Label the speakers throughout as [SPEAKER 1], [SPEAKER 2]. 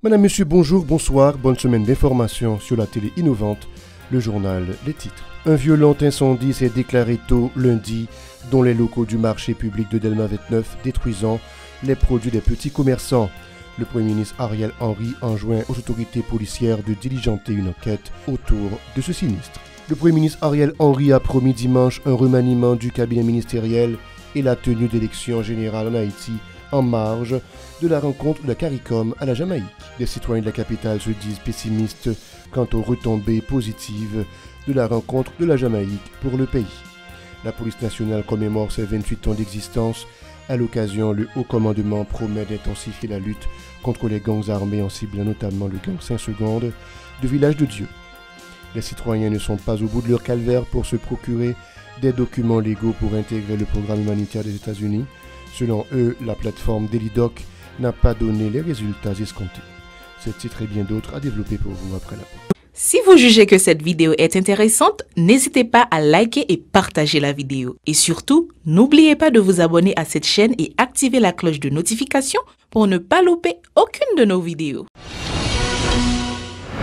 [SPEAKER 1] Madame, Monsieur, bonjour, bonsoir, bonne semaine d'information sur la télé innovante, le journal Les Titres. Un violent incendie s'est déclaré tôt lundi dans les locaux du marché public de Delma 29, détruisant les produits des petits commerçants. Le Premier ministre Ariel Henry enjoint aux autorités policières de diligenter une enquête autour de ce sinistre. Le Premier ministre Ariel Henry a promis dimanche un remaniement du cabinet ministériel et la tenue d'élections générales en Haïti en marge de la rencontre de la CARICOM à la Jamaïque. Les citoyens de la capitale se disent pessimistes quant aux retombées positives de la rencontre de la Jamaïque pour le pays. La police nationale commémore ses 28 ans d'existence. À l'occasion, le haut commandement promet d'intensifier la lutte contre les gangs armés en ciblant notamment le gang 5 secondes de Village de Dieu. Les citoyens ne sont pas au bout de leur calvaire pour se procurer des documents légaux pour intégrer le programme humanitaire des États-Unis. Selon eux, la plateforme DailyDoc n'a pas donné les résultats escomptés. Ces titres et bien d'autres à développer pour vous après la pause.
[SPEAKER 2] Si vous jugez que cette vidéo est intéressante, n'hésitez pas à liker et partager la vidéo. Et surtout, n'oubliez pas de vous abonner à cette chaîne et activer la cloche de notification pour ne pas louper aucune de nos vidéos.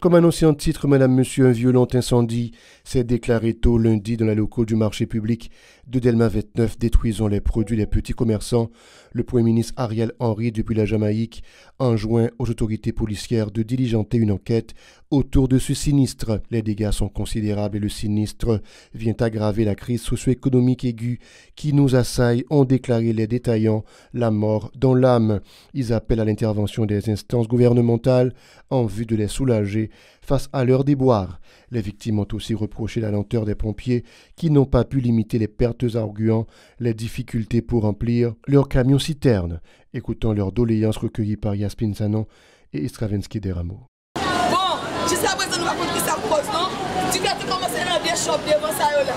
[SPEAKER 1] Comme annoncé en titre, Madame, Monsieur, un violent incendie s'est déclaré tôt lundi dans les locaux du marché public de Delma 29, détruisant les produits des petits commerçants. Le Premier ministre Ariel Henry, depuis la Jamaïque, enjoint aux autorités policières de diligenter une enquête autour de ce sinistre. Les dégâts sont considérables et le sinistre vient aggraver la crise socio-économique aiguë qui nous assaille, ont déclaré les détaillants, la mort dans l'âme. Ils appellent à l'intervention des instances gouvernementales en vue de les soulager face à leur déboire. Les victimes ont aussi reproché la lenteur des pompiers qui n'ont pas pu limiter les pertes arguant les difficultés pour remplir leurs camions-citernes. Écoutons leurs doléances recueillies par Yaspin Sanon et Stravinsky Deramo.
[SPEAKER 3] Bon, jusqu'à présent, nous racontons qui ça cause, non? Tu as commencé dans le vieux shop devant ça, là.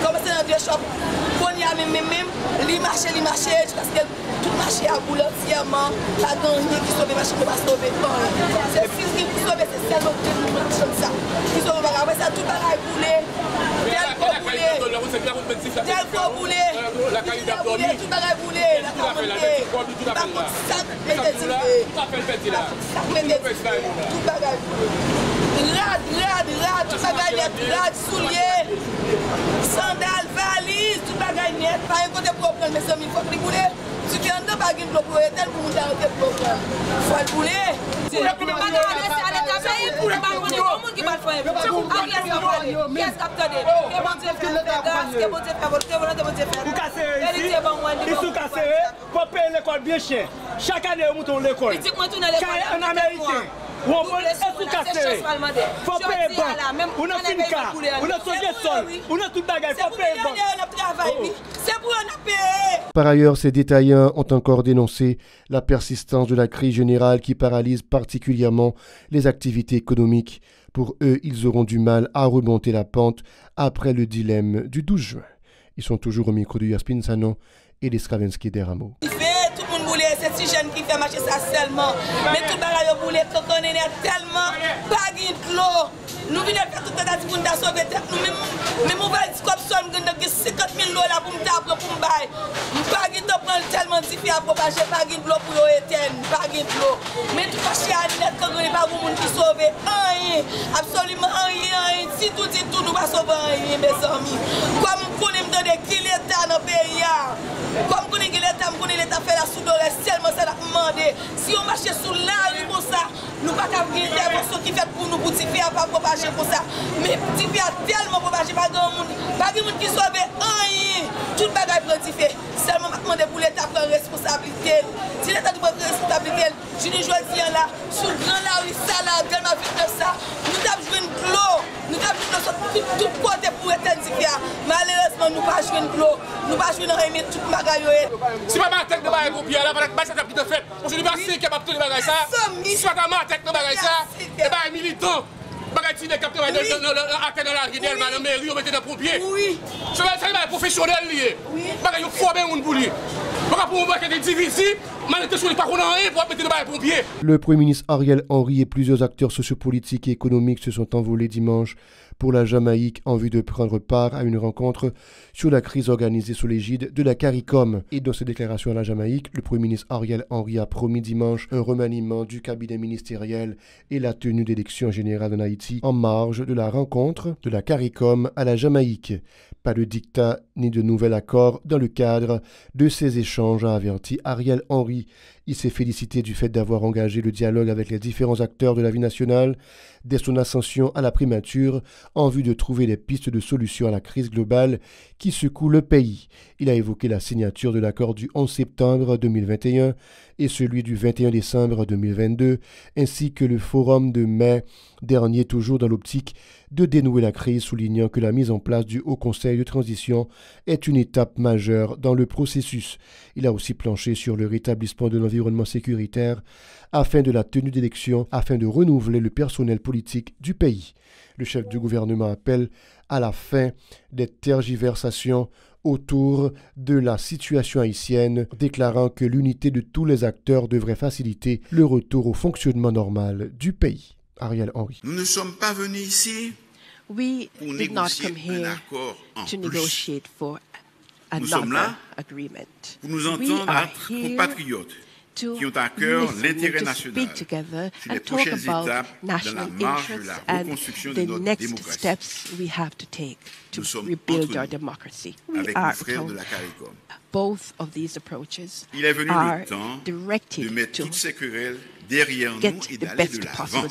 [SPEAKER 3] Commencé dans le vieux shop. Qu'on y a même, li marché, parce que tout marché à boule entièrement. Pas gagné qui sauve le marché, qui va sauver. C'est fils qui peut sauver, c'est celle qui comme ça. Qui sauve le marché, ça tout va boulé. Tel qu'on boulé. Tel qu'on boulé. La qualité de dormir. Tout va boulé. La qualité. Par contre, ça, les décider. Tout va rad, tout bagaille net, rad, souliers, sandales, valises, tout bagaille net. Pas un côté pour prendre mes amis, il faut que vous voulez. Tu viens de baguer pour pour tel pour vous arrêter pour prendre. Il faut le bouler.
[SPEAKER 4] Chaque année, on monte l'école. Un Américain. On faut payer bon. On a fait une carte. On a sauvé le sol. On a tout bagage. Faut payer bon.
[SPEAKER 3] C'est pour on a payé.
[SPEAKER 1] Par ailleurs, ces détaillants ont encore dénoncé la persistance de la crise générale qui paralyse particulièrement les activités économiques. Pour eux, ils auront du mal à remonter la pente après le dilemme du 12 juin. Ils sont toujours au micro de Yaspin Sanon et de Stravinsky Deramo.
[SPEAKER 3] C'est si jeune qui fait marcher ça seulement. Mais tout le monde a voulu qu'on est tellement pas de l'eau. Nous venons faire tout le temps pour nous sauver tête. Même on va dire comme ça, nous avons 50 000 $ pour nous taper pour nous bailler. Nous pas de prendre tellement difficile à propager, pas de l'eau pour éteindre, pas de l'eau. Mais tout le monde net quand on n'est pas pour nous qui sauver. Rien, absolument rien. Si tout dit tout, nous ne sauvons rien, mes amis. Comme nous connaissons qui l'État dans le pays. Comme nous connaissons l'État fait la soudure. Seulement ça l'a demandé. Si on marche sous la rue pour ça, nous pas qu'à une intervention qui fait pour nous pour Tiffy à pas propager pour ça. Mais Tiffy a tellement propagé, pas de monde qui sauve rien. Tout le bagage pour Tiffy. Seulement demander pour l'État prendre responsabilité. Si l'État prend responsabilité, je ne joue là, sur grand la rue, ça là, dans ma vie de ça, nous avons joué une clos. Nous avons joué tout côté pour éteindre Tiffy. Malheureusement, nous pas joué une clos. Nous pas joué dans rien tout bagage.
[SPEAKER 5] Si ma tête de bagage pour là, ça t'a pris de fait. Aujourd'hui, c'est qui a pas tout le bagage ça. Si ma tête de bagage ça, et bah militant. Bagage qui est capté dans la rivière, dans la mairie, on mettait des pompiers. Oui. C'est un professionnel lié. Oui. Bagage faut bien on pour lui. Pour moi des divisions,
[SPEAKER 1] Le Premier ministre Ariel Henry et plusieurs acteurs sociopolitiques et économiques se sont envolés dimanche pour la Jamaïque en vue de prendre part à une rencontre sur la crise organisée sous l'égide de la CARICOM. Et dans ses déclarations à la Jamaïque, le Premier ministre Ariel Henry a promis dimanche un remaniement du cabinet ministériel et la tenue d'élections générales en Haïti en marge de la rencontre de la CARICOM à la Jamaïque. Pas de dictat ni de nouvel accord dans le cadre de ces échanges, a averti Ariel Henry. Il s'est félicité du fait d'avoir engagé le dialogue avec les différents acteurs de la vie nationale dès son ascension à la primature en vue de trouver des pistes de solution à la crise globale qui secoue le pays. Il a évoqué la signature de l'accord du 11 septembre 2021 et celui du 21 décembre 2022, ainsi que le forum de mai dernier, toujours dans l'optique de dénouer la crise, soulignant que la mise en place du Haut Conseil de transition est une étape majeure dans le processus. Il a aussi planché sur le rétablissement de l'environnement sécuritaire afin de la tenue d'élections, afin de renouveler le personnel politique du pays. Le chef du gouvernement appelle à la fin des tergiversations autour de la situation haïtienne, déclarant que l'unité de tous les acteurs devrait faciliter le retour au fonctionnement normal du pays. Ariel Henry.
[SPEAKER 6] Nous ne sommes pas venus ici pour négocier un accord en plus. Nous sommes là pour nous entendre entre compatriotes qui ont à cœur l'intérêt national sur les prochaines étapes dans la marche de la reconstruction de notre démocratie. Nous sommes entre nous, avec nos frères de la CARICOM. Il est venu le temps de mettre toutes ces querelles derrière nous et d'aller de l'avant.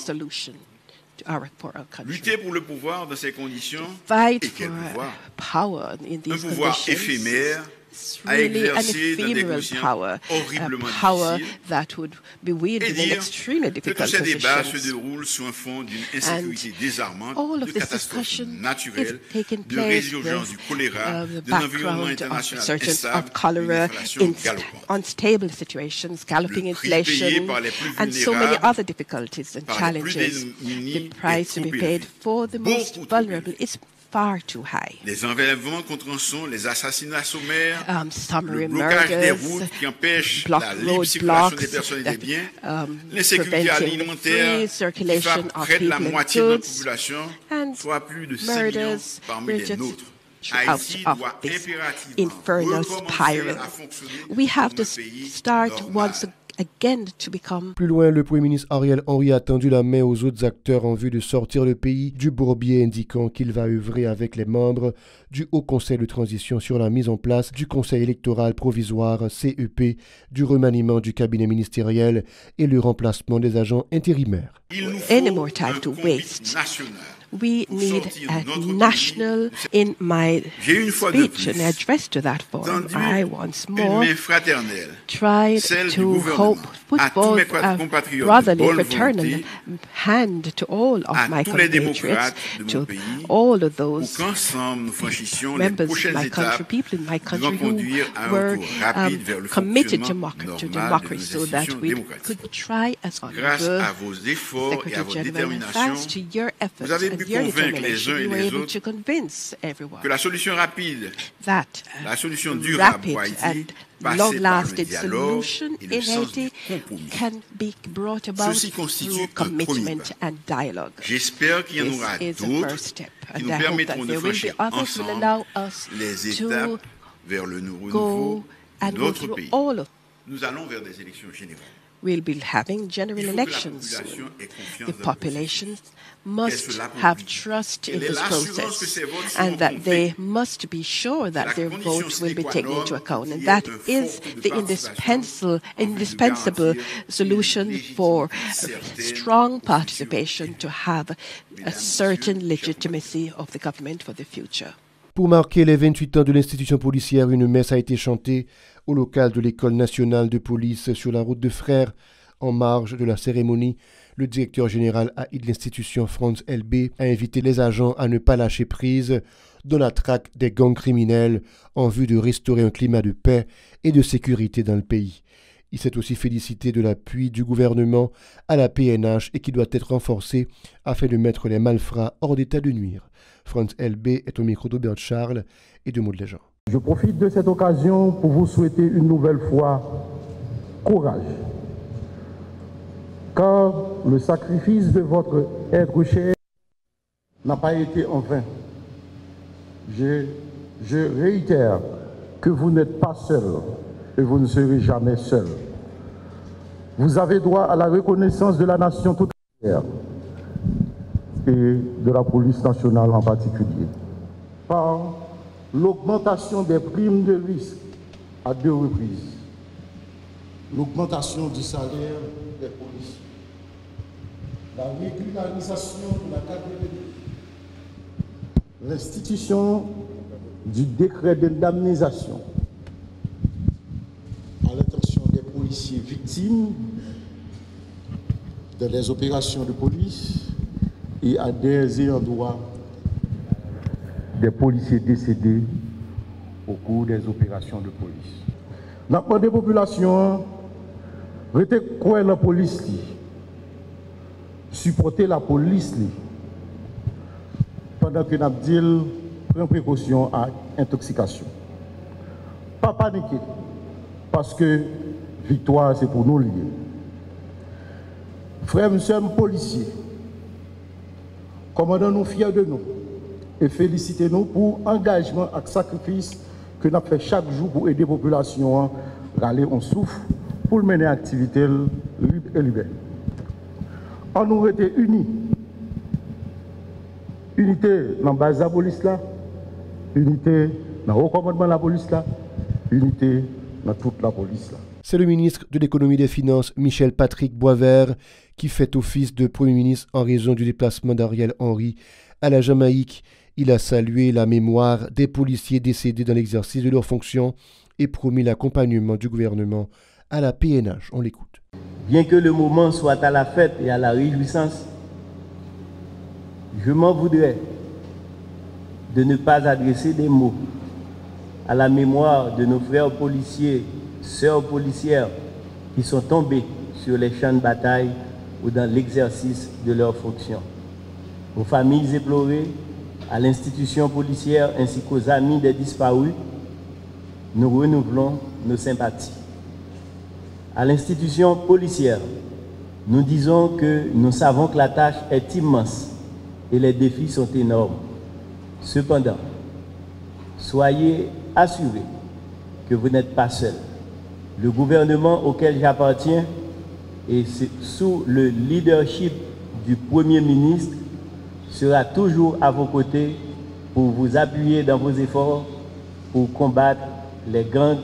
[SPEAKER 6] Lutter pour le pouvoir dans ces conditions, et quel pouvoir? Un pouvoir éphémère, à exercer dans des conditions horriblement difficiles, et dire que tous ces débats se déroulent sous un fond d'une insécurité désarmante, de catastrophes naturelles, de résurgence du choléra, d'un environnement international instable, d'une inflation galopante. Le prix payé par les plus vulnérables, par les plus démunis est trop élevé. Les enlèvements contre rançon, les assassinats sommaires, le blocage des routes qui empêche la libre circulation des personnes et des biens, l'insécurité alimentaire qui frappe près de la moitié de notre population, soit plus de 5 millions parmi les nôtres. Haïti doit impérativement recommencer à fonctionner comme un pays normal.
[SPEAKER 1] Plus loin, le Premier ministre Ariel Henry a tendu la main aux autres acteurs en vue de sortir le pays du bourbier, indiquant qu'il va œuvrer avec les membres du Haut Conseil de transition sur la mise en place du Conseil électoral provisoire CEP, du remaniement du cabinet ministériel et le remplacement des agents intérimaires.
[SPEAKER 6] Il nous faut un combat national.
[SPEAKER 7] We need a national. In my speech and address to that forum, I once more tried to put forth a brotherly, fraternal hand to all of my compatriots, to all of those members of my country, people in my country who were committed to democracy, so that we could try as Honorable Secretary General, and thanks to your efforts and your determination, we were able to convince everyone
[SPEAKER 6] que la solution rapide,
[SPEAKER 7] that
[SPEAKER 6] la solution durable pour Haïti,
[SPEAKER 7] long-lasting solution in Haiti can be brought about through commitment and dialogue.
[SPEAKER 6] J'espère qu'il y en aura d'autres qui nous permettront de franchir ensemble les étapes vers le renouveau de notre pays. Nous allons vers des élections générales.
[SPEAKER 7] We'll be having general elections. The population must have trust in this process, and that they must be sure that their vote will be taken into account. And that is the indispensable solution for strong participation to have a certain legitimacy of the government for the future.
[SPEAKER 1] Pour marquer les 28 ans de l'institution policière, une messe a été chantée au local de l'École nationale de police sur la route de Frères. En marge de la cérémonie, le directeur général de l'institution, Franz LB, a invité les agents à ne pas lâcher prise dans la traque des gangs criminels en vue de restaurer un climat de paix et de sécurité dans le pays. Il s'est aussi félicité de l'appui du gouvernement à la PNH et qui doit être renforcé afin de mettre les malfrats hors d'état de nuire. Franz LB est au micro d'Aubert Charles et de Maud Léjean.
[SPEAKER 8] Je profite de cette occasion pour vous souhaiter une nouvelle fois courage. Car le sacrifice de votre être cher n'a pas été en vain. Je réitère que vous n'êtes pas seul et vous ne serez jamais seul. Vous avez droit à la reconnaissance de la nation tout entière et de la police nationale en particulier, par l'augmentation des primes de risque à 2 reprises, l'augmentation du salaire des policiers, la régularisation de la carte de vie, l'institution du décret d'indemnisation à l'intention des policiers victimes de les opérations de police et à des ayants droit des policiers décédés au cours des opérations de police. Dans la population, restez quoi la police, supporter la police, pendant que nous avons pris précaution à intoxication. Pas paniquer, parce que victoire, c'est pour nous lier. Frères et sœurs policiers, commandons nous fiers de nous et félicitez-nous pour l'engagement et le sacrifice que nous avons fait chaque jour pour aider la population à râler en souffle pour mener l'activité libre et libérée. On nous était unis. Unité dans la base de la police là, unité dans le haut commandement de la police là, unité dans toute la police là.
[SPEAKER 1] C'est le ministre de l'économie et des finances, Michel Patrick Boisvert, qui fait office de Premier ministre en raison du déplacement d'Ariel Henry à la Jamaïque. Il a salué la mémoire des policiers décédés dans l'exercice de leurs fonctions et promis l'accompagnement du gouvernement à la PNH. On l'écoute.
[SPEAKER 9] Bien que le moment soit à la fête et à la réjouissance, je m'en voudrais de ne pas adresser des mots à la mémoire de nos frères policiers, sœurs policières qui sont tombés sur les champs de bataille ou dans l'exercice de leurs fonctions. Aux familles éplorées, à l'institution policière ainsi qu'aux amis des disparus, nous renouvelons nos sympathies. À l'institution policière, nous disons que nous savons que la tâche est immense et les défis sont énormes. Cependant, soyez assurés que vous n'êtes pas seuls. Le gouvernement auquel j'appartiens et sous le leadership du Premier ministre sera toujours à vos côtés pour vous appuyer dans vos efforts pour combattre les gangs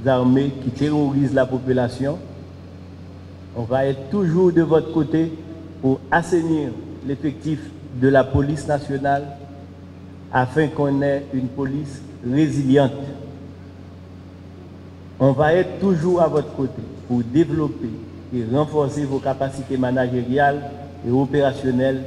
[SPEAKER 9] armés qui terrorisent la population. On va être toujours de votre côté pour assainir l'effectif de la police nationale afin qu'on ait une police résiliente. On va être toujours à votre côté pour développer et renforcer vos capacités managériales et opérationnelles,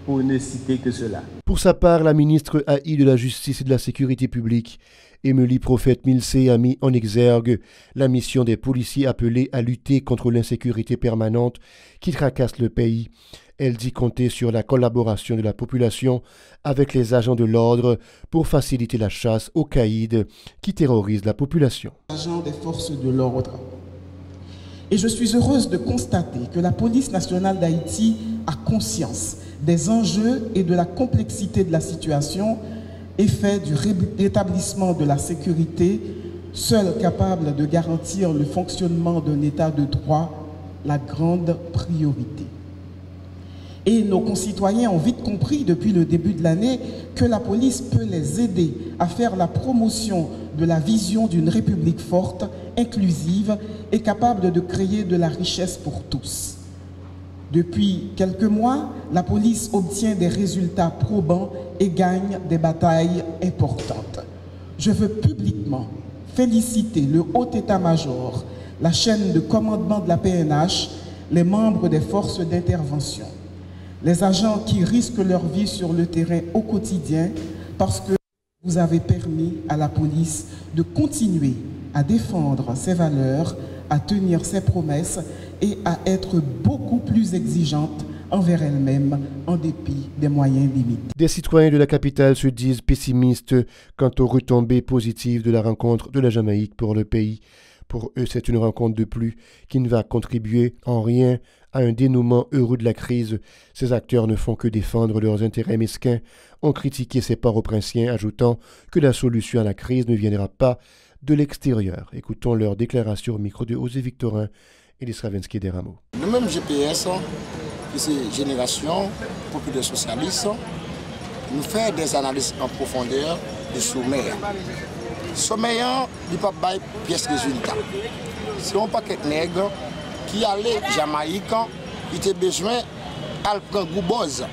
[SPEAKER 9] pour ne citer que cela.
[SPEAKER 1] Pour sa part, la ministre AI de la Justice et de la Sécurité publique, Émilie Prophète-Milsé, a mis en exergue la mission des policiers appelés à lutter contre l'insécurité permanente qui tracasse le pays. Elle dit compter sur la collaboration de la population avec les agents de l'ordre pour faciliter la chasse aux caïds qui terrorisent la population.
[SPEAKER 10] Agents des forces de l'ordre. Et je suis heureuse de constater que la police nationale d'Haïti a conscience des enjeux et de la complexité de la situation et fait du rétablissement de la sécurité, seul capable de garantir le fonctionnement d'un état de droit, la grande priorité. Et nos concitoyens ont vite compris depuis le début de l'année que la police peut les aider à faire la promotion de la vision d'une République forte, inclusive et capable de créer de la richesse pour tous. Depuis quelques mois, la police obtient des résultats probants et gagne des batailles importantes. Je veux publiquement féliciter le haut état-major, la chaîne de commandement de la PNH, les membres des forces d'intervention, les agents qui risquent leur vie sur le terrain au quotidien parce que vous avez permis à la police de continuer à défendre ses valeurs, à tenir ses promesses et à être beaucoup plus exigeante envers elle-même en dépit des moyens limités.
[SPEAKER 1] Des citoyens de la capitale se disent pessimistes quant aux retombées positives de la rencontre de la Jamaïque pour le pays. Pour eux, c'est une rencontre de plus qui ne va contribuer en rien à un dénouement heureux de la crise. Ces acteurs ne font que défendre leurs intérêts mesquins, ont critiqué ces Port-au-Prinsiens, ajoutant que la solution à la crise ne viendra pas de l'extérieur. Écoutons leur déclaration au micro de José Victorin et Lisravenski des Rameaux.
[SPEAKER 11] Le même GPS, qui c'est Génération Populaire Socialiste, nous fait des analyses en profondeur du sommet. Sommet, il n'y a pas de pièce résultat. C'est un paquet de nègres qui allait Jamaïque, qui a besoin de prendre Goubose,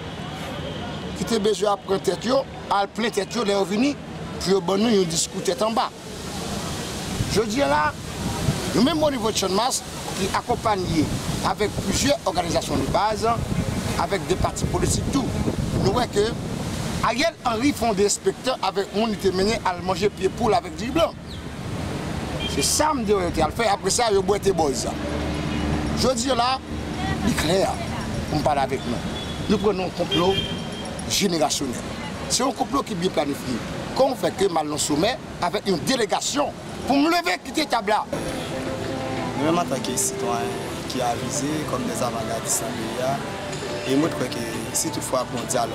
[SPEAKER 11] qui a besoin de prendre tête, de plein tête, de revenir, pour nous discuter en bas. Je dis là, nous même au niveau de Chanmas, qui est accompagné avec plusieurs organisations de base, avec des partis politiques, tout. Nous voyons que Ariel Henry font des spectacles avec mon qui mené à manger pied poule avec du blanc. C'est ça que je à le faire. Après ça, je bois tes boys. Je dis là, il est clair, on parle avec nous. Nous prenons un complot générationnel. C'est un complot qui est bien planifié. Qu'on fait que mal au sommet avec une délégation pour me lever quitter table là.
[SPEAKER 12] Même en tant que citoyen qui a avisé comme des avant-gardistes et moi je crois que si toutefois pour un dialogue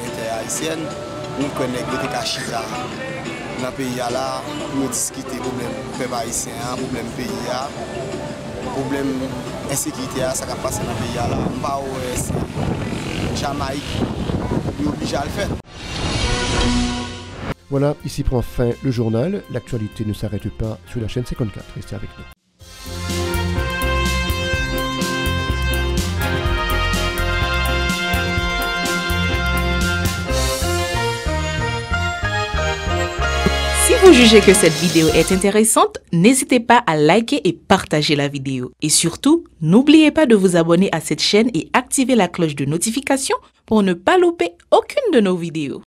[SPEAKER 12] inter-haïtien, nous connaissons des cachita dans le pays là pour nous discuter des problèmes peuple haïtien, problème pays, problème insécurité ça qui passe dans le pays là. Pas au Jamaïque, il est obligé à le faire.
[SPEAKER 1] Voilà, ici prend fin le journal. L'actualité ne s'arrête pas sur la chaîne 54. Restez avec nous.
[SPEAKER 2] Si vous jugez que cette vidéo est intéressante, n'hésitez pas à liker et partager la vidéo. Et surtout, n'oubliez pas de vous abonner à cette chaîne et activer la cloche de notification pour ne pas louper aucune de nos vidéos.